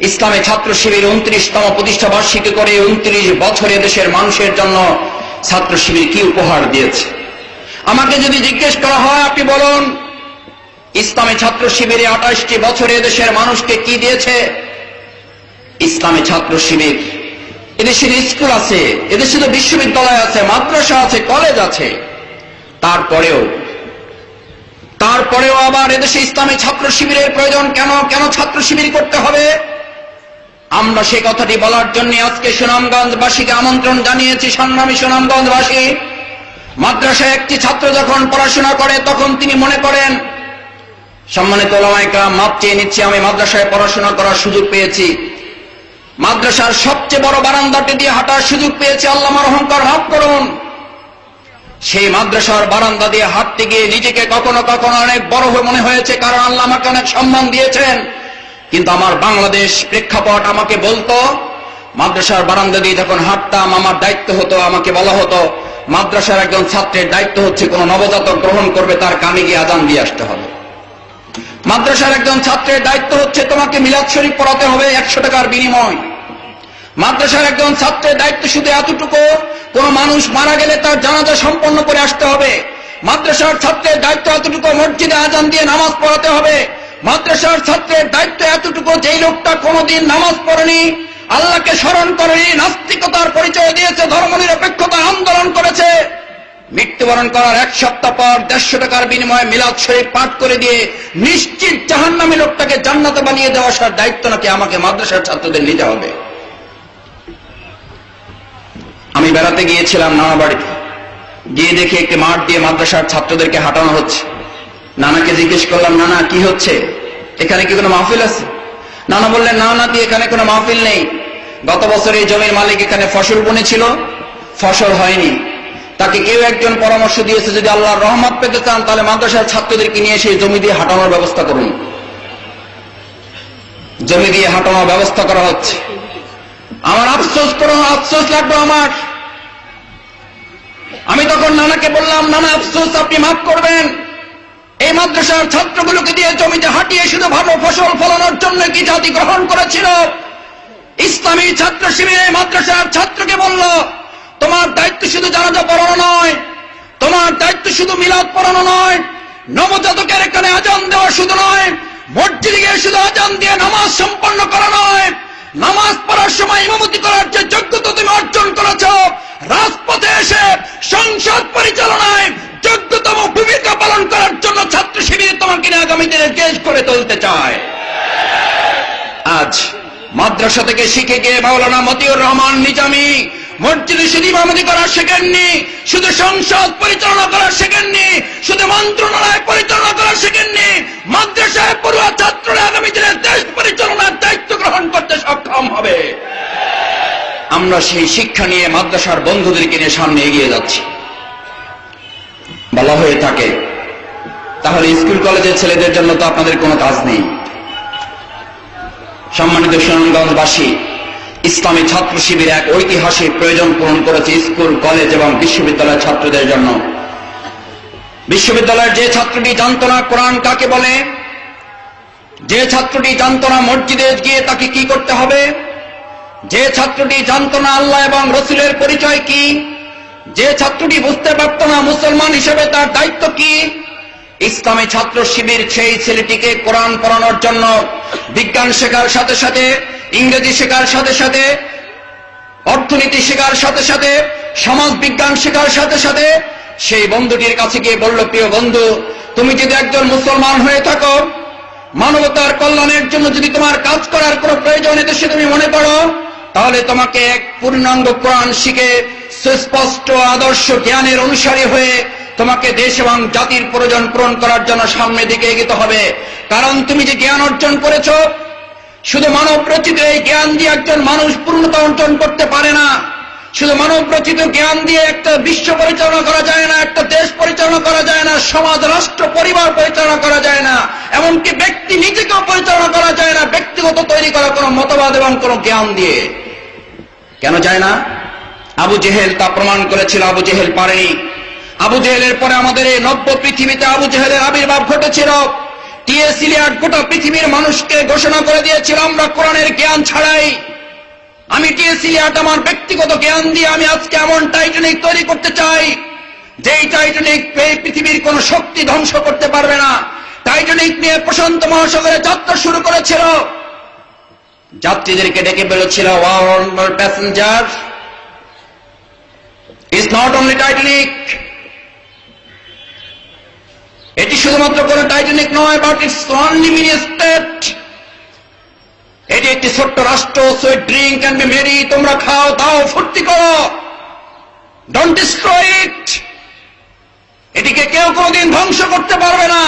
ইসলামী ছাত্র শিবির 29তম প্রতিষ্ঠা বার্ষিকী করে 29 বছরে দেশের মানুষের জন্য ছাত্র শিবির কি উপহার দিয়েছে? আমাকে যদি জিজ্ঞেস করা হয়, আপনি বলুন ইসলামী ছাত্র শিবিরে 28টি বছরে দেশের মানুষকে কি দিয়েছে? ইসলামী ছাত্র শিবির এদেশের স্কুল আছে, এদেশে তো বিশ্ববিদ্যালয় আছে, মাদ্রাসা আছে, কলেজ আছে, তারপরেও আবার এদেশে ইসলামী ছাত্র শিবিরের প্রয়োজন কেন? কেন ছাত্র শিবির করতে হবে? আমরা সেই কথাটি বলার জন্য আজকে সুনামগঞ্জবাসীকে আমন্ত্রণ জানিয়েছি। সংগ্রামী সুনামগঞ্জবাসী, মাদ্রাসায় একটি ছাত্র যখন পড়াশোনা করে তখন তিনি মনে করেন, সম্মানিত ওলামায়ে কেরাম মাপ চেয়ে নিচ্ছি, আমি মাদ্রাসায় পড়াশোনা করার সুযোগ পেয়েছি, মাদ্রাসার সবচেয়ে বড় বারান্দাটি দিয়ে হাঁটার সুযোগ পেয়েছি, আল্লাহ আমার অহংকার মাফ করুন। সেই মাদ্রাসার বারান্দা দিয়ে হাঁটতে গিয়ে নিজেকে কখনো কখনো অনেক বড় মনে হয়েছে, কারণ আল্লাহ আমাকে অনেক সম্মান দিয়েছেন। কিন্তু আমার বাংলাদেশ প্রেক্ষাপট আমাকে বলতো, মাদ্রাসার বারান্দা দিয়ে যখন হাঁটতাম আমার দায়িত্ব হতো, আমাকে বলা হতো মাদ্রাসার একজন ছাত্রের দায়িত্ব হচ্ছে কোন নবজাতক গ্রহণ করবে তার কানে গিয়ে আজান দিয়ে আসতে হবে। মাদ্রাসার একজন ছাত্রের দায়িত্ব হচ্ছে তোমাকে মিলাদ শরীফ পড়াতে হবে 100 টাকার বিনিময়। মাদ্রাসার একজন ছাত্রের দায়িত্ব শুধু এতটুকু, কোন মানুষ মারা গেলে তার জানাজা সম্পন্ন করে আসতে হবে। মাদ্রাসার ছাত্রের দায়িত্ব এতটুকু, মসজিদে আজান দিয়ে নামাজ পড়াতে হবে। মাদ্রাসার ছাত্রের দায়িত্ব এতটুকু, যেই লোকটা কোনদিন নামাজ পড়েনি, আল্লাহকে স্মরণ করেনি, নাস্তিকতার পরিচয় দিয়েছে, ধর্মনিরপেক্ষতার আন্দোলন করেছে, মৃত্যুবরণ করার 1 সপ্তাহ পর 150 টাকার বিনিময়ে মিলাদ শরীফ পাঠ করে দিয়ে নিশ্চিত জাহান্নামী লোকটাকে জান্নাতে বানিয়ে দেওয়ার দায়িত্ব নাকি আমাকে মাদ্রাসার ছাত্রদের নিতে হবে? আমি বেড়াতে গিয়েছিলাম নানা বাড়িতে, গিয়ে দেখি একটি মাঠ দিয়ে মাদ্রাসার ছাত্রদেরকে হাঁটানো হচ্ছে। নানাকে জিজ্ঞেস করলাম, নানা কি হচ্ছে, এখানে কি কোনো মাহফিল আছে? নানা বললেন, না নাতি, এখানে কোনো মাহফিল নেই। গত বছর এই জমির মালিক এখানে ফসল বুনেছিল, ফসল হয়নি। তাকে কেউ একজন পরামর্শ দিয়েছে, যদি আল্লাহর রহমত পেতে চান তাহলে মাদ্রাসার ছাত্রদেরকে নিয়ে সেই জমি দিয়ে হাঁটানোর ব্যবস্থা করুন। জমি দিয়ে হাঁটানোর ব্যবস্থা করা হচ্ছে। আমার আফসোস লাগলো আমার। আমি তখন নানাকে বললাম, নানা আফসোস, আপনি মাফ করবেন, এই মাদ্রাসার ছাত্রগুলোকে দিয়ে জমিতে হাঁটিয়ে শুধু ভালো ফসল ফলানোর জন্য কি জাতি গ্রহণ করেছিল? ইসলামী ছাত্র শিবির এই মাদ্রাসার ছাত্রকে বলল, তোমার দায়িত্ব শুধু জানাজা পড়ানো নয়, তোমার দায়িত্ব শুধু মিলাদ পড়ানো নয়, নবজাতকের এখানে আজান দেওয়া শুধু নয়, মসজিদে গিয়ে শুধু আজান দিয়ে নামাজ সম্পন্ন করা নয়, নামাজ পড়ার সময় ইমামতি করার যে যোগ্যতা তুমি অর্জন করেছ, রাজপথে এসে সংসদ পরিচালনায় যোগ্যতম ভূমিকা পালন করার জন্য ছাত্র শিবির তোমাকে আগামী দিনে দেশ করে তুলতে চায়। আজ মাদ্রাসা থেকে শিখে গিয়ে মাওলানা মতিউর রহমান নিজামী মসজিদে শুধু ইমামতি করা শেখেননি, শুধু সংসদ পরিচালনা করা শেখেননি, শুধু মন্ত্রণালয় পরিচালনা করা শেখেননি, মাদ্রাসায় পড়ুয়া ছাত্ররা আগামী দিনে দেশ পরিচালনার দায়িত্ব গ্রহণ করতে সক্ষম হবে। আমরা সেই শিক্ষা নিয়ে মাদ্রাসার বন্ধুদেরকে নিয়ে সামনে এগিয়ে যাচ্ছি। বলা হয়ে থাকে, তাহলে স্কুল কলেজের ছেলেদের জন্য তো আপনাদের কোনো কাজ নেই। সম্মানিত সুনামগঞ্জবাসী, ইসলামী ছাত্র শিবির এক ঐতিহাসিক প্রয়োজন পূরণ করেছে স্কুল, কলেজ এবং বিশ্ববিদ্যালয়ের ছাত্রদের জন্য। বিশ্ববিদ্যালয়ের যে ছাত্রটি জানত না কোরআন কাকে বলে, যে ছাত্রটি জানত না মসজিদে গিয়ে তাকে কি করতে হবে, যে ছাত্রটি জানত না আল্লাহ এবং রসুলের পরিচয় কি, যে ছাত্রটি বুঝতে পারত না মুসলমান হিসেবে তার দায়িত্ব কি, ইসলামী ছাত্র শিবির সেই ছেলেটিকে কোরআন পড়ানোর জন্য বিজ্ঞান শেখার সাথে সাথে, ইংরেজি শেখার সাথে সাথে, অর্থনীতি শেখার সাথে সাথে, সমাজ বিজ্ঞান শেখার সাথে সাথে সেই বন্ধুটির কাছে গিয়ে বলল, প্রিয় বন্ধু, তুমি যদি একজন মুসলমান হয়ে থাকো, মানবতার কল্যাণের জন্য যদি তোমার কাজ করার কোনো প্রয়োজন এদেশে তুমি মনে করো, তাহলে তোমাকে এক পূর্ণাঙ্গ কোরআন শিখে সুস্পষ্ট আদর্শ জ্ঞানের অনুসারী হয়ে তোমাকে দেশ এবং জাতির প্রয়োজন পূরণ করার জন্য সামনের দিকে এগোতে হবে। কারণ তুমি যে জ্ঞান অর্জন করেছ, শুধু মানব রচিত এই জ্ঞান দিয়ে একজন মানুষ পূর্ণতা অর্জন করতে পারে না। শুধু মানব রচিত জ্ঞান দিয়ে একটা বিশ্ব পরিচালনা করা যায় না, একটা দেশ পরিচালনা করা যায় না, সমাজ, রাষ্ট্র, পরিবার পরিচালনা করা যায় না, এমনকি ব্যক্তি নিজেকেও পরিচালনা করা যায় না ব্যক্তিগত তৈরি করা কোনো মতবাদ এবং কোনো জ্ঞান দিয়ে। কেন যায় না? আবু জেহেল তা প্রমাণ করেছিল। আবু জেহেল পারেনি। আবু জেহেলের পরে আমাদের এই নব্য পৃথিবীতে আবু জেহেলের আবির্ভাব ঘটেছিল। টি.এস. ইলিয়ট গোটা পৃথিবীর মানুষকে ঘোষণা করে দিয়েছিল আমরা কোরআনের জ্ঞান ছাড়াই। আমি টি.এস. ইলিয়ট আমার ব্যক্তিগত জ্ঞান দিয়ে আমি আজকে এমন টাইটানিক তৈরি করতে চাই যেই টাইটানিক পৃথিবীর কোন শক্তি ধ্বংস করতে পারবে না। টাইটানিক নিয়ে প্রশান্ত মহাসাগরে যাত্রা শুরু করেছিল, যাত্রীদেরকে ডেকে বলেছিল all passenger, is not only Titanic, এটি শুধুমাত্র কোন টাইটানিক নয়, but it's only mini state, এটি একটি ছোট্ট রাষ্ট্র। So drink can be merry, তোমরা খাও দাও ফুর্তি করো, ডোন্ট ডিস্ট্রয় ইট, এটিকে কেউ কোনদিন ধ্বংস করতে পারবে না।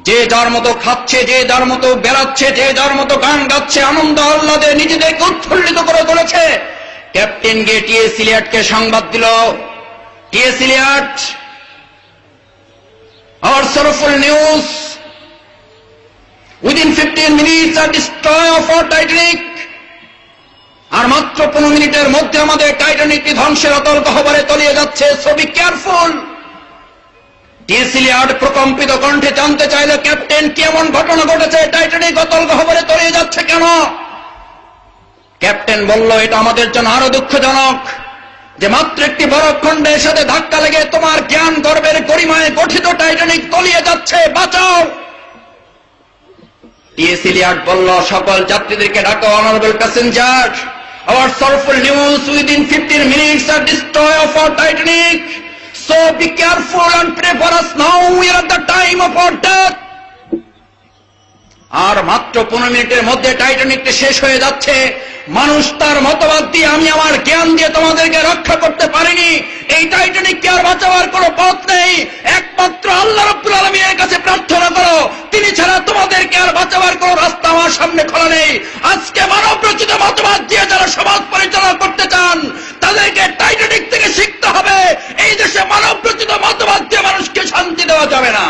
যে যার মতো খাচ্ছে, যে যার মতো বেড়াচ্ছে, যে যার মতো গান গাচ্ছে, আনন্দ আহ্লাদে নিজেদেরকে উৎফুল্লিত করে তুলেছে। ক্যাপ্টেন গিয়ে টি.এস. ইলিয়টকে সংবাদ দিল, T S. Eliot, our sorrowful news, within 15 minutes a destroy of our Titanic, আর মাত্র 15 মিনিটের মধ্যে আমাদের টাইটানিকটি ধ্বংসের অতল গহ্বরে তলিয়ে যাচ্ছে, so be careful. T S. Eliot প্রকম্পিত কণ্ঠে জানতে চাইল, ক্যাপ্টেন কি এমন ঘটনা ঘটেছে, টাইটানিক অতল গহ্বরে তলিয়ে যাচ্ছে কেন? ক্যাপ্টেন বলল, এটা আমাদের জন্য আরো দুঃখজনক যে মাত্র একটি বরফখণ্ডের সাথে ধাক্কা লেগে তোমার জ্ঞান গর্বের গরিমায় গঠিত টাইটানিক তলিয়ে যাচ্ছে, বাঁচাও। টি.এস. ইলিয়ট বলল, সকল যাত্রীদেরকে ডাকো, honourable passenger, our sorrowful news, within 15 minutes a destroy of our Titanic, so be careful and pray for us now, we are at the time of our death. আর মাত্র 15 মিনিটের মধ্যে টাইটানিকটি শেষ হয়ে যাচ্ছে। মানুষ তার মতবাদ দিয়ে, আমি আমার জ্ঞান দিয়ে তোমাদেরকে রক্ষা করতে পারিনি, এই টাইটানিককে আর বাঁচাবার কোনো পথ নেই, একমাত্র আল্লাহ রাব্বুল আলামিনের কাছে প্রার্থনা করো, তিনি ছাড়া তোমাদেরকে আর বাঁচাবার কোনো রাস্তা আমার সামনে খোলা নেই। আজকে মানব রচিত মতবাদ দিয়ে যারা সমাজ পরিচালনা করতে চান তাদেরকে টাইটানিক থেকে শিখতে হবে, এই দেশে মানব রচিত মতবাদ দিয়ে মানুষকে শান্তি দেওয়া যাবে না।